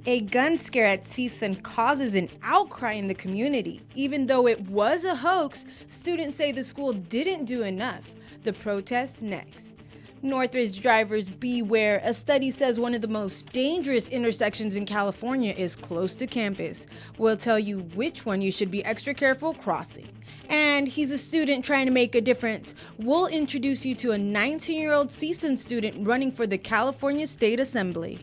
A gun scare at CSUN causes an outcry in the community. Even though it was a hoax, students say the school didn't do enough. The protest next. Northridge drivers beware. A study says one of the most dangerous intersections in California is close to campus. We'll tell you which one you should be extra careful crossing. And he's a student trying to make a difference. We'll introduce you to a 19-year-old CSUN student running for the California State Assembly.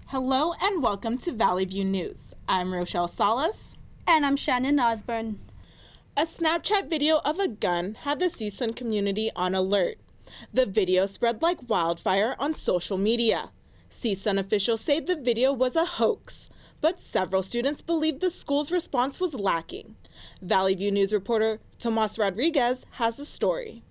Hello and welcome to Valley View News. I'm Rochelle Salas. And I'm Shannon Osborne. A Snapchat video of a gun had the CSUN community on alert. The video spread like wildfire on social media. CSUN officials say the video was a hoax, but several students believe the school's response was lacking. Valley View News reporter Tomas Rodriguez has the story.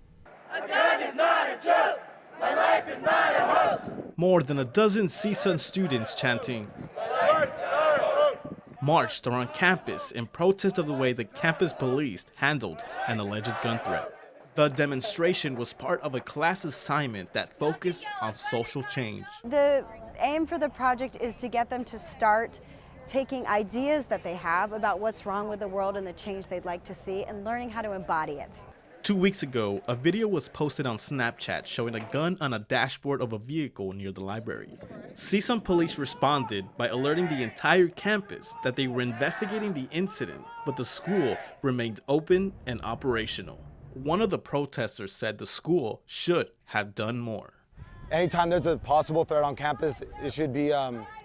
A gun is not a joke. My life is not a hoax. More than a dozen CSUN students chanting marched around campus in protest of the way the campus police handled an alleged gun threat. The demonstration was part of a class assignment that focused on social change. The aim for the project is to get them to start taking ideas that they have about what's wrong with the world and the change they'd like to see and learning how to embody it. 2 weeks ago, a video was posted on Snapchat showing a gun on a dashboard of a vehicle near the library. CSUN police responded by alerting the entire campus that they were investigating the incident, but the school remained open and operational. One of the protesters said the school should have done more. Anytime there's a possible threat on campus, it should be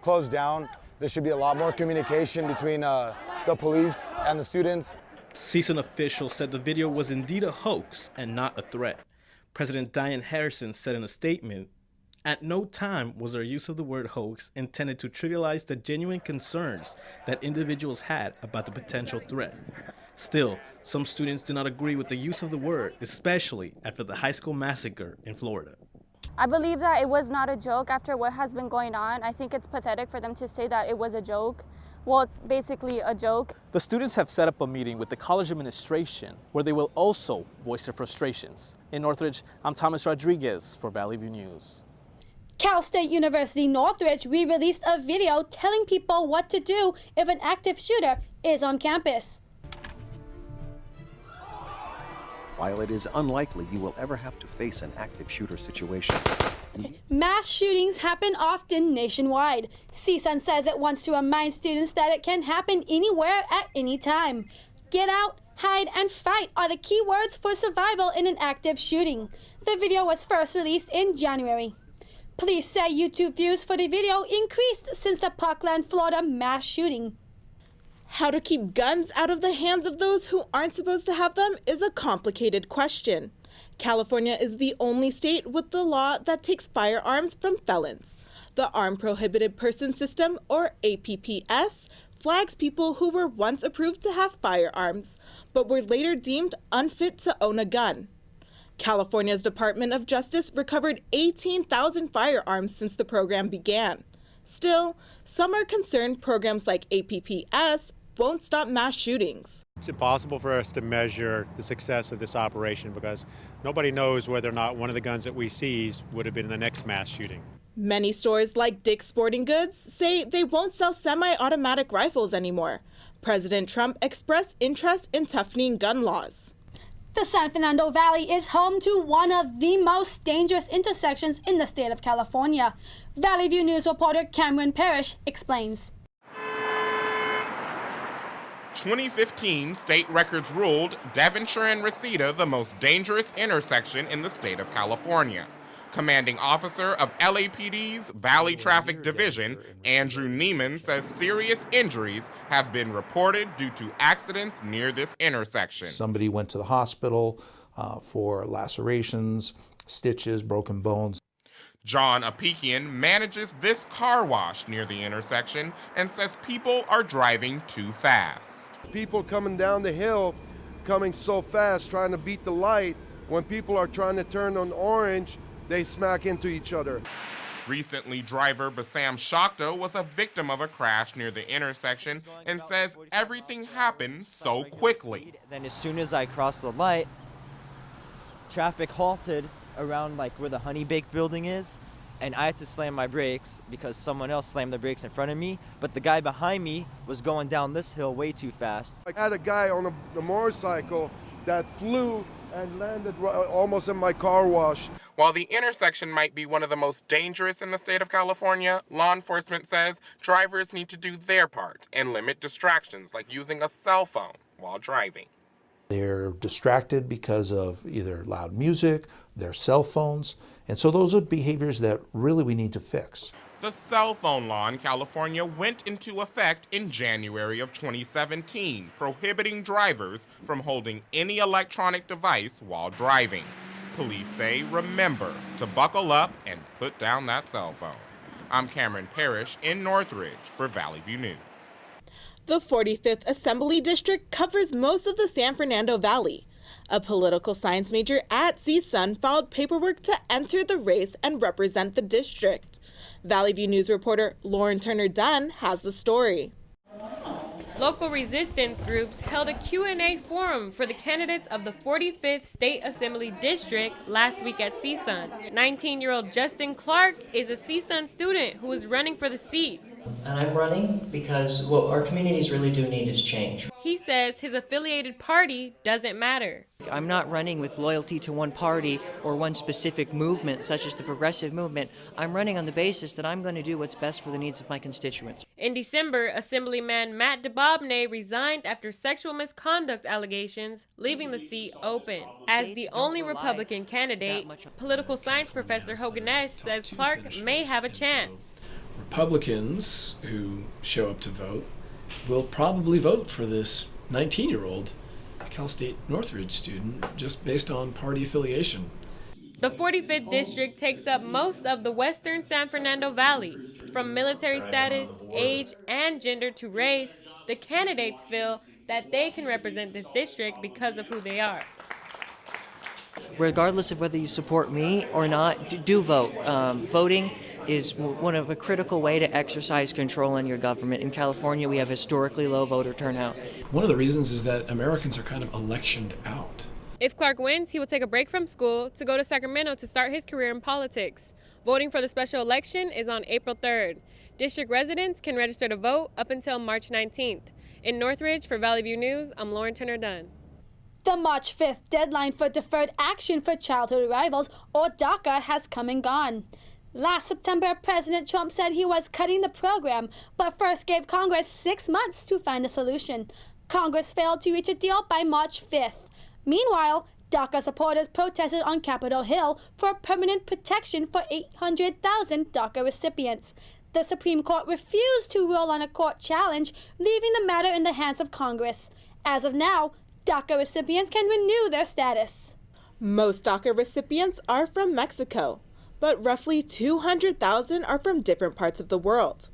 closed down. There should be a lot more communication between the police and the students. CSUN officials said the video was indeed a hoax and not a threat. President Henderson said in a statement, "At no time was our use of the word hoax intended to trivialize the genuine concerns that individuals had about the potential threat." Still, some students do not agree with the use of the word, especially after the high school massacre in Florida. I believe that it was not a joke after what has been going on. I think it's pathetic for them to say that it was a joke. Well, it's basically a joke. The students have set up a meeting with the college administration where they will also voice their frustrations. In Northridge, I'm Thomas Rodriguez for Valley View News. Cal State University Northridge re-released a video telling people what to do if an active shooter is on campus. While it is unlikely you will ever have to face an active shooter situation. Mass shootings happen often nationwide. CSUN says it wants to remind students that it can happen anywhere at any time. Get out, hide, and fight are the key words for survival in an active shooting. The video was first released in January. Police say YouTube views for the video increased since the Parkland, Florida mass shooting. How to keep guns out of the hands of those who aren't supposed to have them is a complicated question. California is the only state with the law that takes firearms from felons. The Armed Prohibited Person System, or APPS, flags people who were once approved to have firearms, but were later deemed unfit to own a gun. California's Department of Justice recovered 18,000 firearms since the program began. Still, some are concerned programs like APPS won't stop mass shootings. It's impossible for us to measure the success of this operation because nobody knows whether or not one of the guns that we seized would have been in the next mass shooting. Many stores like Dick's Sporting Goods say they won't sell semi-automatic rifles anymore. President Trump expressed interest in toughening gun laws. The San Fernando Valley is home to one of the most dangerous intersections in the state of California. Valley View News reporter Cameron Parrish explains. 2015 state records ruled Devonshire and Reseda the most dangerous intersection in the state of California. Commanding officer of LAPD's Valley Traffic Division, Andrew Neiman, says serious injuries have been reported due to accidents near this intersection. Somebody went to the hospital for lacerations, stitches, broken bones. John Apikian manages this car wash near the intersection and says people are driving too fast. People coming down the hill, coming so fast, trying to beat the light. When people are trying to turn on orange, they smack into each other. Recently, driver Bassam Shakta was a victim of a crash near the intersection and says everything happened so quickly. Then as soon as I crossed the light, traffic halted around where the Honey Bake building is, and I had to slam my brakes because someone else slammed the brakes in front of me, but the guy behind me was going down this hill way too fast. I had a guy on a motorcycle that flew and landed almost in my car wash. While the intersection might be one of the most dangerous in the state of California, law enforcement says drivers need to do their part and limit distractions like using a cell phone while driving. They're distracted because of either loud music, their cell phones, and so those are behaviors that really we need to fix. The cell phone law in California went into effect in January of 2017, prohibiting drivers from holding any electronic device while driving. Police say remember to buckle up and put down that cell phone. I'm Cameron Parrish in Northridge for Valley View News. The 45th Assembly District covers most of the San Fernando Valley. A political science major at CSUN filed paperwork to enter the race and represent the district. Valley View News reporter Lauren Turner-Dunn has the story. Local resistance groups held a Q&A forum for the candidates of the 45th State Assembly District last week at CSUN. 19-year-old Justin Clark is a CSUN student who is running for the seat. And I'm running because what our communities really do need is change. He says his affiliated party doesn't matter. I'm not running with loyalty to one party or one specific movement, such as the progressive movement. I'm running on the basis that I'm going to do what's best for the needs of my constituents. In December, Assemblyman Matt DeBobney resigned after sexual misconduct allegations, leaving the seat open. As the only Republican candidate, political science professor Hoganesh says Clark may have a chance. Republicans who show up to vote will probably vote for this 19-year-old Cal State Northridge student just based on party affiliation. The 45th district takes up most of the western San Fernando Valley. From military status, age, and gender to race, the candidates feel that they can represent this district because of who they are. Regardless of whether you support me or not, do vote. Voting is one of a critical way to exercise control in your government. In California, we have historically low voter turnout. One of the reasons is that Americans are kind of electioned out. If Clark wins, he will take a break from school to go to Sacramento to start his career in politics. Voting for the special election is on April 3rd. District residents can register to vote up until March 19th. In Northridge, for Valley View News, I'm Lauren Turner-Dunn. The March 5th deadline for Deferred Action for Childhood Arrivals, or DACA, has come and gone. Last September, President Trump said he was cutting the program, but first gave Congress 6 months to find a solution. Congress failed to reach a deal by March 5th. Meanwhile, DACA supporters protested on Capitol Hill for permanent protection for 800,000 DACA recipients. The Supreme Court refused to rule on a court challenge, leaving the matter in the hands of Congress. As of now, DACA recipients can renew their status. Most DACA recipients are from Mexico, but roughly 200,000 are from different parts of the world.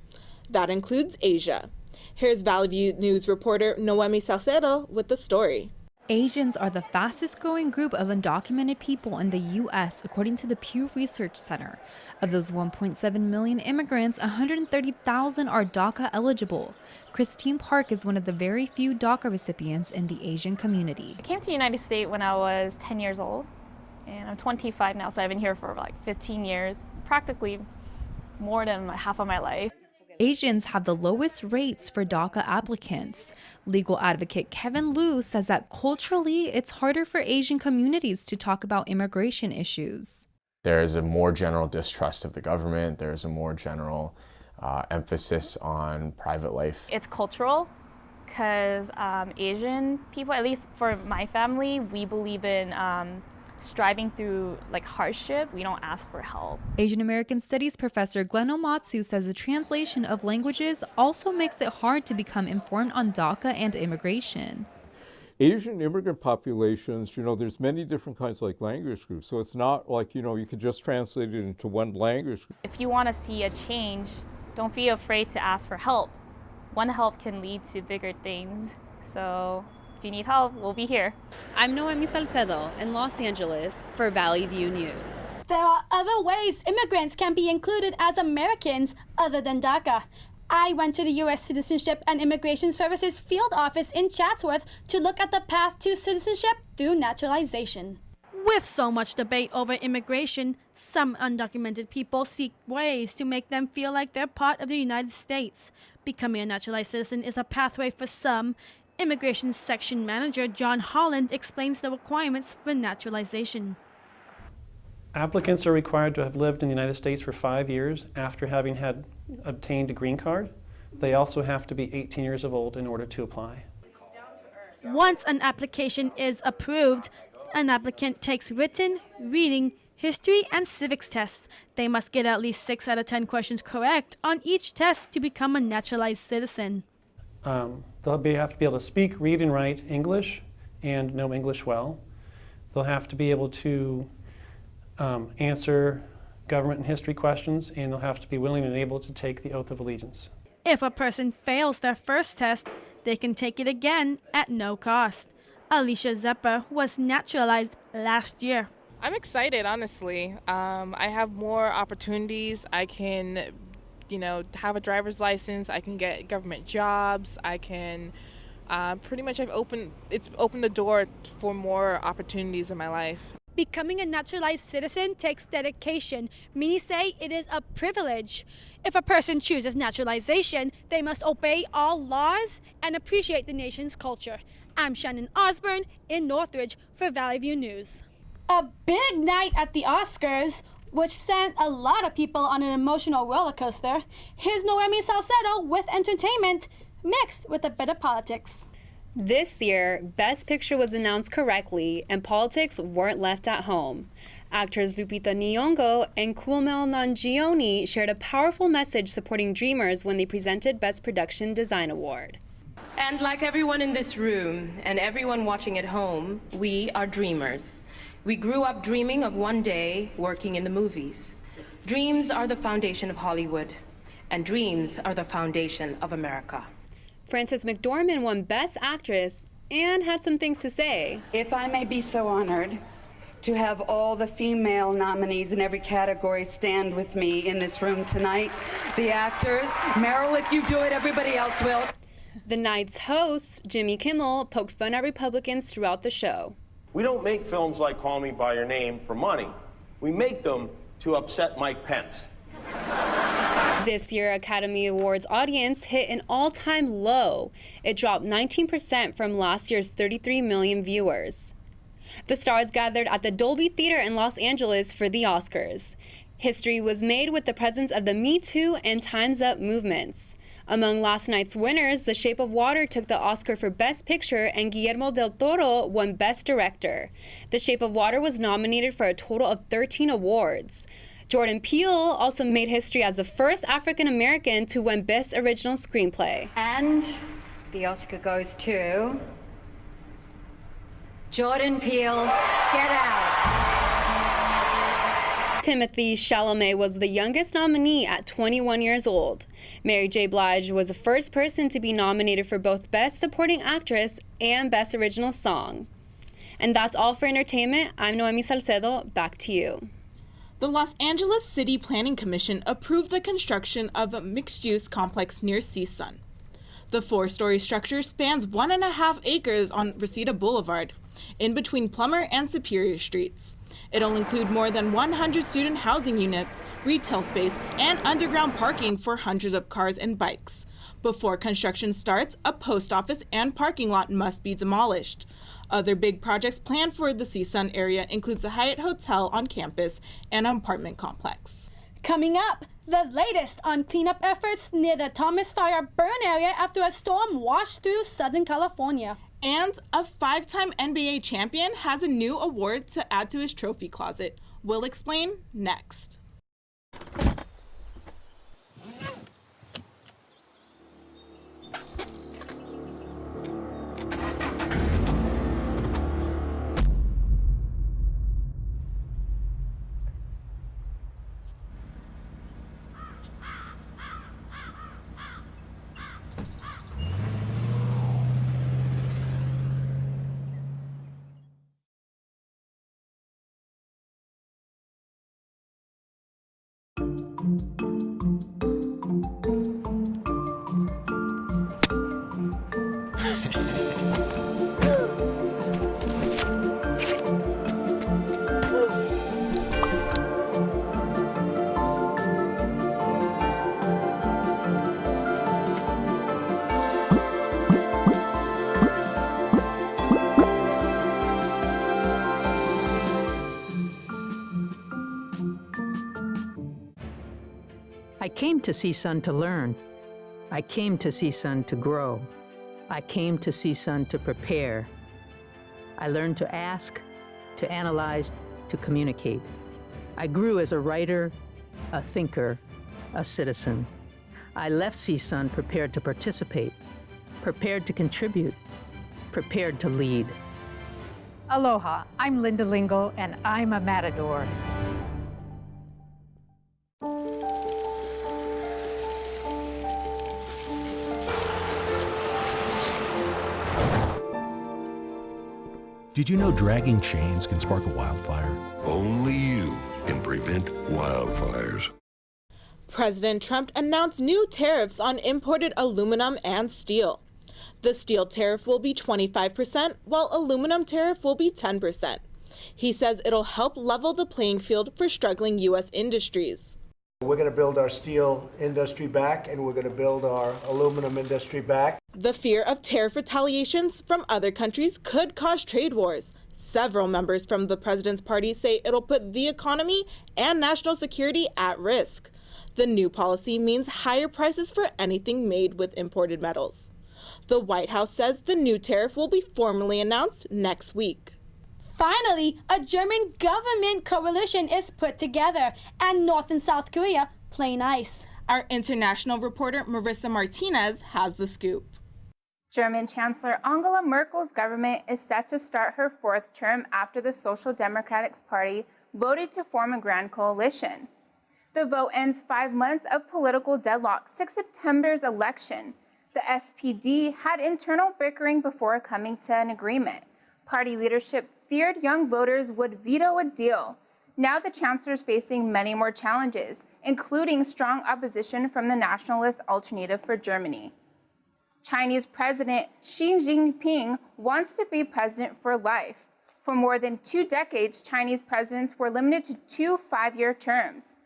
That includes Asia. Here's Valley View News reporter Noemi Salcedo with the story. Asians are the fastest growing group of undocumented people in the U.S., according to the Pew Research Center. Of those 1.7 million immigrants, 130,000 are DACA eligible. Christine Park is one of the very few DACA recipients in the Asian community. I came to the United States when I was 10 years old, and I'm 25 now, so I've been here for like 15 years, practically more than half of my life. Asians have the lowest rates for DACA applicants. Legal advocate Kevin Liu says that culturally, it's harder for Asian communities to talk about immigration issues. There's a more general distrust of the government. There's a more general emphasis on private life. It's cultural because Asian people, at least for my family, we believe in striving through like hardship. We don't ask for help. Asian American Studies professor Glenn Omatsu says the translation of languages also makes it hard to become informed on DACA and immigration. Asian immigrant populations, there's many different kinds of language groups. So it's not like, you could just translate it into one language. If you want to see a change, don't be afraid to ask for help. One help can lead to bigger things. So if you need help, we'll be here. I'm Noemi Salcedo in Los Angeles for Valley View News. There are other ways immigrants can be included as Americans other than DACA. I went to the U.S. Citizenship and Immigration Services field office in Chatsworth to look at the path to citizenship through naturalization. With so much debate over immigration, Some undocumented people seek ways to make them feel like they're part of the United States. Becoming a naturalized citizen is a pathway for some. Immigration Section Manager John Holland explains the requirements for naturalization. Applicants are required to have lived in the United States for 5 years after having obtained a green card. They also have to be 18 years of old in order to apply. Once an application is approved, an applicant takes written, reading, history, and civics tests. They must get at least 6 out of 10 questions correct on each test to become a naturalized citizen. They'll have to be able to speak, read, and write English and know English well. They'll have to be able to answer government and history questions, and they'll have to be willing and able to take the oath of allegiance. If a person fails their first test, they can take it again at no cost. Alicia Zepper was naturalized last year. I'm excited, honestly. I have more opportunities. I can, have a driver's license. I can get government jobs. I can pretty much it's opened the door for more opportunities in my life. Becoming a naturalized citizen takes dedication. Many say it is a privilege. If a person chooses naturalization, they must obey all laws and appreciate the nation's culture. I'm Shannon Osborne in Northridge for Valley View News. A big night at the Oscars, which sent a lot of people on an emotional roller coaster. Here's Noemi Salcedo with entertainment mixed with a bit of politics. This year, Best Picture was announced correctly, and politics weren't left at home. Actors Lupita Nyong'o and Kumail Nanjiani shared a powerful message supporting dreamers when they presented Best Production Design Award. And like everyone in this room and everyone watching at home, we are dreamers. We grew up dreaming of one day working in the movies. Dreams are the foundation of Hollywood, and dreams are the foundation of America. Frances McDormand won Best Actress and had some things to say. If I may be so honored to have all the female nominees in every category stand with me in this room tonight. The actors, Meryl, if you do it, everybody else will. The night's host, Jimmy Kimmel, poked fun at Republicans throughout the show. We don't make films like Call Me By Your Name for money. We make them to upset Mike Pence. This year, Academy Awards audience hit an all-time low. It dropped 19% from last year's 33 million viewers. The stars gathered at the Dolby Theater in Los Angeles for the Oscars. History was made with the presence of the Me Too and Time's Up movements. Among last night's winners, The Shape of Water took the Oscar for Best Picture, and Guillermo del Toro won Best Director. The Shape of Water was nominated for a total of 13 awards. Jordan Peele also made history as the first African American to win Best Original Screenplay. And the Oscar goes to Jordan Peele, Get Out. Timothy Chalamet was the youngest nominee at 21 years old. Mary J. Blige was the first person to be nominated for both Best Supporting Actress and Best Original Song. And that's all for entertainment. I'm Noemi Salcedo. Back to you. The Los Angeles City Planning Commission approved the construction of a mixed-use complex near CSUN. The 4-story structure spans 1.5 acres on Reseda Boulevard, in between Plummer and Superior Streets. It'll include more than 100 student housing units, retail space, and underground parking for hundreds of cars and bikes. Before construction starts, a post office and parking lot must be demolished. Other big projects planned for the CSUN area includes the Hyatt Hotel on campus and an apartment complex. Coming up, the latest on cleanup efforts near the Thomas Fire burn area after a storm washed through Southern California. And a 5-time NBA champion has a new award to add to his trophy closet. We'll explain next. came to CSUN to learn. I came to CSUN to grow. I came to CSUN to prepare. I learned to ask, to analyze, to communicate. I grew as a writer, a thinker, a citizen. I left CSUN prepared to participate, prepared to contribute, prepared to lead. Aloha, I'm Linda Lingle, and I'm a matador. Did you know dragging chains can spark a wildfire? Only you can prevent wildfires. President Trump announced new tariffs on imported aluminum and steel. The steel tariff will be 25%, while aluminum tariff will be 10%. He says it'll help level the playing field for struggling U.S. industries. We're going to build our steel industry back, and we're going to build our aluminum industry back. The fear of tariff retaliations from other countries could cause trade wars. Several members from the president's party say it'll put the economy and national security at risk. The new policy means higher prices for anything made with imported metals. The White House says the new tariff will be formally announced next week. Finally, a German government coalition is put together, and North and South Korea play nice. Our international reporter Marissa Martinez has the scoop. German Chancellor Angela Merkel's government is set to start her fourth term after the Social Democratic Party voted to form a grand coalition. The vote ends 5 months of political deadlock since September's election. The SPD had internal bickering before coming to an agreement. Party leadership feared young voters would veto a deal. Now the chancellor is facing many more challenges, including strong opposition from the Nationalist Alternative for Germany. Chinese President Xi Jinping wants to be president for life. For more than 2 decades, Chinese presidents were limited to 2 5-year terms.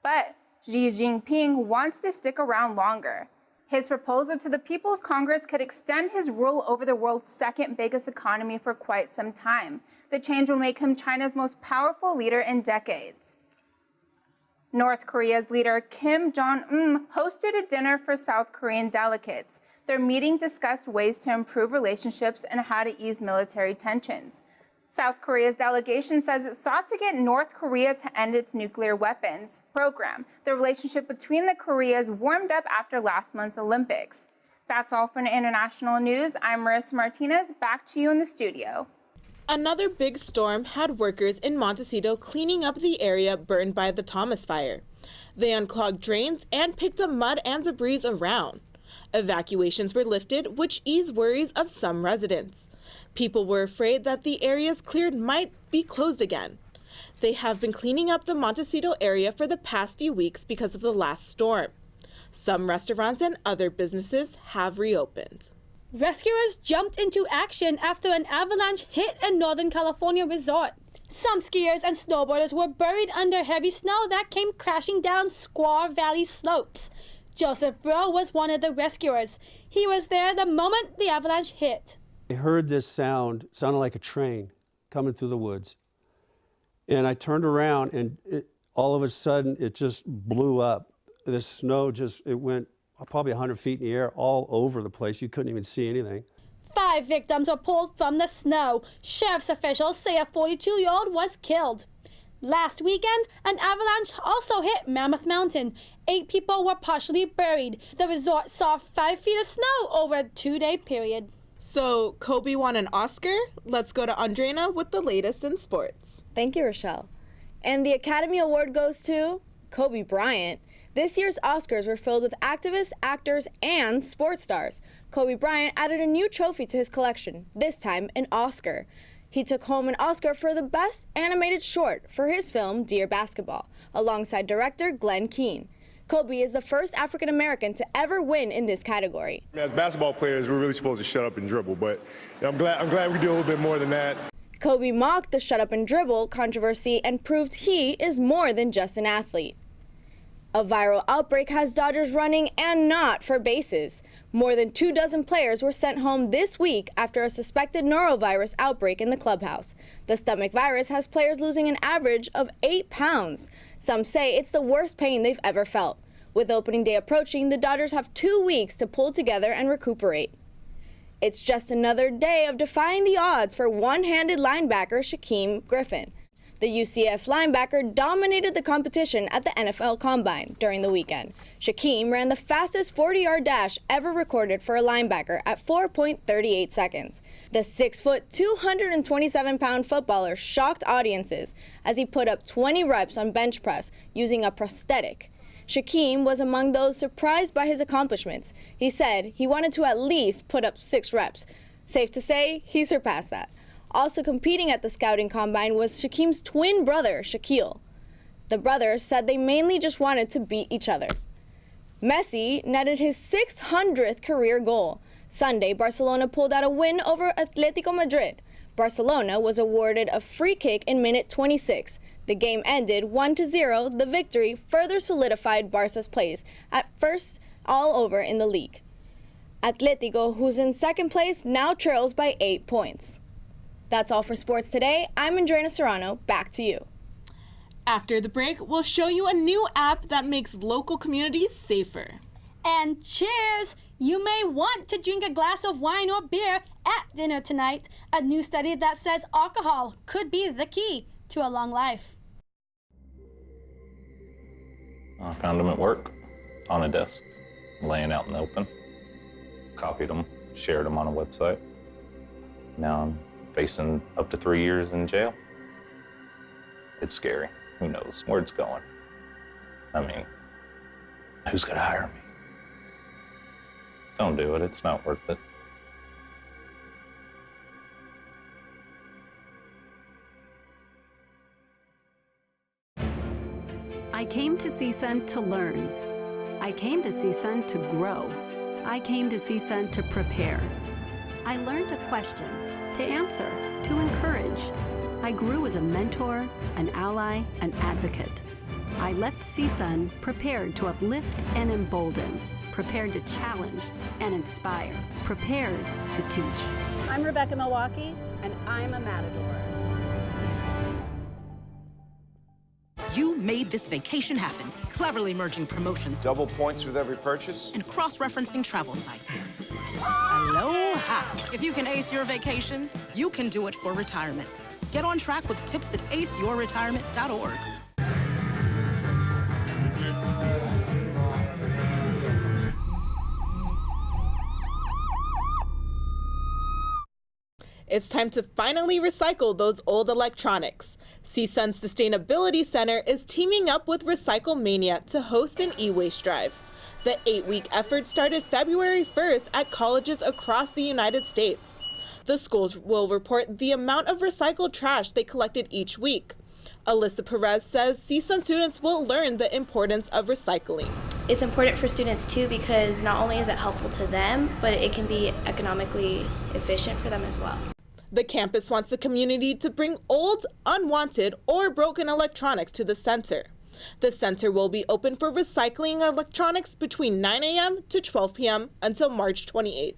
But Xi Jinping wants to stick around longer. His proposal to the People's Congress could extend his rule over the world's second biggest economy for quite some time. The change will make him China's most powerful leader in decades. North Korea's leader Kim Jong-un hosted a dinner for South Korean delegates. Their meeting discussed ways to improve relationships and how to ease military tensions. South Korea's delegation says it sought to get North Korea to end its nuclear weapons program. The relationship between the Koreas warmed up after last month's Olympics. That's all for international news. I'm Marissa Martinez. Back to you in the studio. Another big storm had workers in Montecito cleaning up the area burned by the Thomas Fire. They unclogged drains and picked up mud and debris around. Evacuations were lifted, which eased worries of some residents. People were afraid that the areas cleared might be closed again. They have been cleaning up the Montecito area for the past few weeks because of the last storm. Some restaurants and other businesses have reopened. Rescuers jumped into action after an avalanche hit a Northern California resort. Some skiers and snowboarders were buried under heavy snow that came crashing down Squaw Valley slopes. Joseph Bro was one of the rescuers. He was there the moment the avalanche hit. I heard this sound, sounded like a train coming through the woods. And I turned around and all of a sudden it just blew up. The snow it went probably 100 feet in the air all over the place. You couldn't even see anything. 5 victims were pulled from the snow. Sheriff's officials say a 42-year-old was killed. Last weekend, an avalanche also hit Mammoth Mountain. 8 people were partially buried. The resort saw 5 feet of snow over a 2-day period. So Kobe won an Oscar? Let's go to Andrena with the latest in sports. Thank you, Rochelle. And the Academy Award goes to Kobe Bryant. This year's Oscars were filled with activists, actors, and sports stars. Kobe Bryant added a new trophy to his collection, this time an Oscar. He took home an Oscar for the Best Animated Short for his film Dear Basketball, alongside director Glenn Keane. Kobe is the first African American to ever win in this category. As basketball players, we're really supposed to shut up and dribble, but I'm glad we do a little bit more than that. Kobe mocked the shut up and dribble controversy and proved he is more than just an athlete. A viral outbreak has Dodgers running and not for bases. More than 24 players were sent home this week after a suspected norovirus outbreak in the clubhouse. The stomach virus has players losing an average of 8 pounds. Some say it's the worst pain they've ever felt. With opening day approaching, the Dodgers have 2 weeks to pull together and recuperate. It's just another day of defying the odds for one-handed linebacker Shaquem Griffin. The UCF linebacker dominated the competition at the NFL Combine during the weekend. Shaquem ran the fastest 40-yard dash ever recorded for a linebacker at 4.38 seconds. The 6-foot, 227-pound footballer shocked audiences as he put up 20 reps on bench press using a prosthetic. Shaquem was among those surprised by his accomplishments. He said he wanted to at least put up 6 reps. Safe to say, he surpassed that. Also competing at the scouting combine was Shaquem's twin brother, Shaquille. The brothers said they mainly just wanted to beat each other. Messi netted his 600th career goal. Sunday, Barcelona pulled out a win over Atletico Madrid. Barcelona was awarded a free kick in minute 26. The game ended 1-0. The victory further solidified Barca's place at first all over in the league. Atletico, who's in second place, now trails by 8 points. That's all for sports today. I'm Andrea Serrano. Back to you. After the break, we'll show you a new app that makes local communities safer. And cheers! You may want to drink a glass of wine or beer at dinner tonight. A new study that says alcohol could be the key to a long life. I found them at work, on a desk, laying out in the open. Copied them, shared them on a website. Now I'm facing up to 3 years in jail. It's scary. Who knows where it's going? I mean, who's gonna hire me? Don't do it. It's not worth it. I came to CSUN to learn. I came to CSUN to grow. I came to CSUN to prepare. I learned to question, to answer, to encourage. I grew as a mentor, an ally, an advocate. I left CSUN prepared to uplift and embolden, prepared to challenge and inspire, prepared to teach. I'm Rebecca Milwaukee, and I'm a Matador. You made this vacation happen, cleverly merging promotions, double points with every purchase, and cross-referencing travel sites. Aloha! If you can ace your vacation, you can do it for retirement. Get on track with tips at aceyourretirement.org. It's time to finally recycle those old electronics. CSUN's Sustainability Center is teaming up with Recycle Mania to host an e-waste drive. The 8-week effort started February 1st at colleges across the United States. The schools will report the amount of recycled trash they collected each week. Alyssa Perez says CSUN students will learn the importance of recycling. It's important for students too because not only is it helpful to them, but it can be economically efficient for them as well. The campus wants the community to bring old, unwanted, or broken electronics to the center. The center will be open for recycling electronics between 9 a.m. to 12 p.m. until March 28th.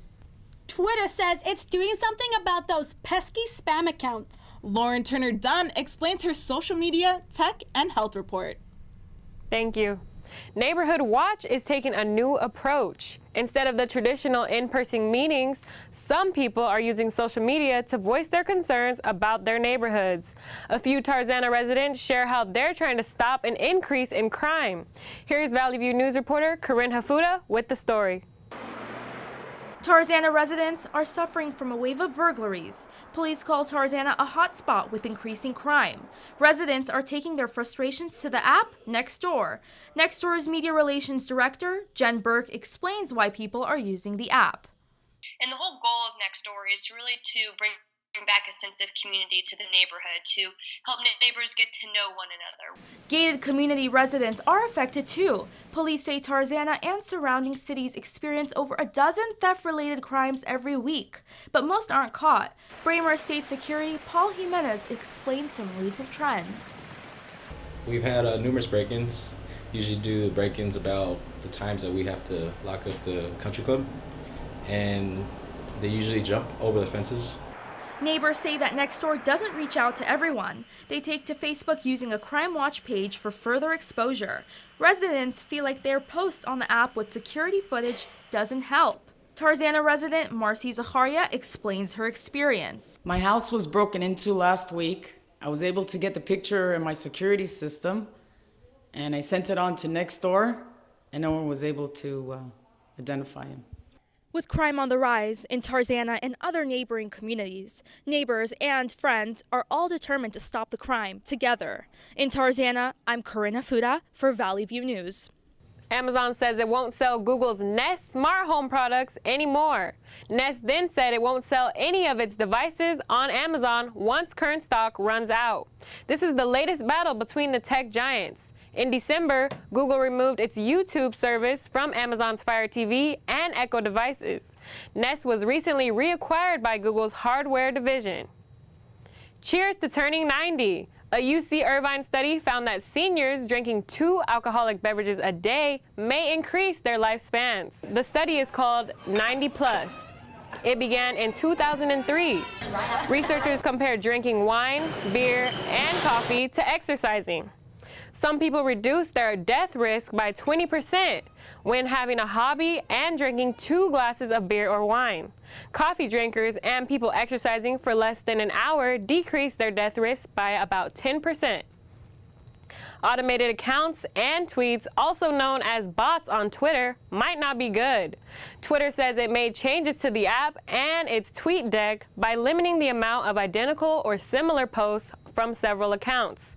Twitter says it's doing something about those pesky spam accounts. Lauren Turner Dunn explains her social media, tech, and health report. Thank you. Neighborhood Watch is taking a new approach. Instead of the traditional in-person meetings, some people are using social media to voice their concerns about their neighborhoods. A few Tarzana residents share how they're trying to stop an increase in crime. Here's Valley View News reporter Corinne Hafuda with the story. Tarzana residents are suffering from a wave of burglaries. Police call Tarzana a hotspot with increasing crime. Residents are taking their frustrations to the app Nextdoor. Nextdoor's media relations director, Jen Burke, explains why people are using the app. And the whole goal of Nextdoor is really to bring back a sense of community to the neighborhood, to help neighbors get to know one another. Gated community residents are affected too. Police say Tarzana and surrounding cities experience over a dozen theft-related crimes every week, but most aren't caught. Braemar State Security Paul Jimenez explains some recent trends. We've had numerous break-ins. Usually do the break-ins about the times that we have to lock up the country club, and they usually jump over the fences. Neighbors say that Nextdoor doesn't reach out to everyone. They take to Facebook using a Crime Watch page for further exposure. Residents feel like their post on the app with security footage doesn't help. Tarzana resident Marcy Zacharia explains her experience. My house was broken into last week. I was able to get the picture in my security system, and I sent it on to Nextdoor, and no one was able to identify him. With crime on the rise in Tarzana and other neighboring communities, neighbors and friends are all determined to stop the crime together. In Tarzana, I'm Corinna Fuda for Valley View News. Amazon says it won't sell Google's Nest smart home products anymore. Nest then said it won't sell any of its devices on Amazon once current stock runs out. This is the latest battle between the tech giants. In December, Google removed its YouTube service from Amazon's Fire TV and Echo devices. Nest was recently reacquired by Google's hardware division. Cheers to turning 90. A UC Irvine study found that seniors drinking 2 alcoholic beverages a day may increase their lifespans. The study is called 90 Plus. It began in 2003. Researchers compared drinking wine, beer, and coffee to exercising. Some people reduce their death risk by 20% when having a hobby and drinking 2 glasses of beer or wine. Coffee drinkers and people exercising for less than an hour decrease their death risk by about 10%. Automated accounts and tweets, also known as bots on Twitter, might not be good. Twitter says it made changes to the app and its tweet deck by limiting the amount of identical or similar posts from several accounts.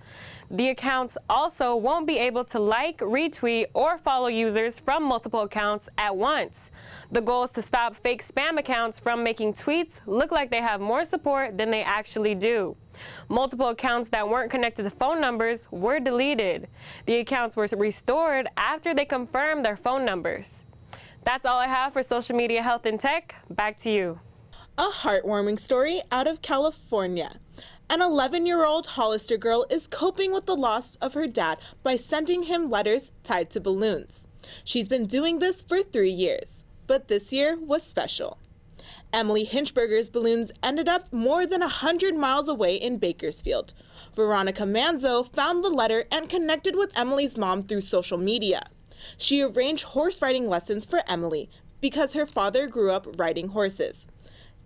The accounts also won't be able to like, retweet, or follow users from multiple accounts at once. The goal is to stop fake spam accounts from making tweets look like they have more support than they actually do. Multiple accounts that weren't connected to phone numbers were deleted. The accounts were restored after they confirmed their phone numbers. That's all I have for social media, health, and tech. Back to you. A heartwarming story out of California. An 11-year-old Hollister girl is coping with the loss of her dad by sending him letters tied to balloons. She's been doing this for 3 years, but this year was special. Emily Hinchberger's balloons ended up more than 100 miles away in Bakersfield. Veronica Manzo found the letter and connected with Emily's mom through social media. She arranged horse riding lessons for Emily because her father grew up riding horses.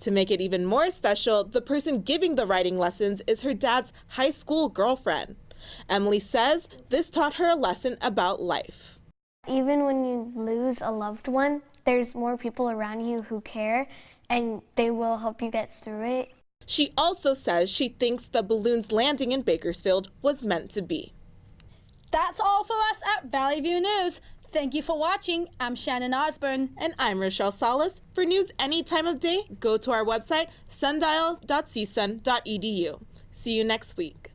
To make it even more special, the person giving the riding lessons is her dad's high school girlfriend. Emily says this taught her a lesson about life. Even when you lose a loved one, there's more people around you who care, and they will help you get through it. She also says she thinks the balloons landing in Bakersfield was meant to be. That's all for us at Valley View News. Thank you for watching. I'm Shannon Osborne. And I'm Rochelle Salas. For news any time of day, go to our website, sundials.csun.edu. See you next week.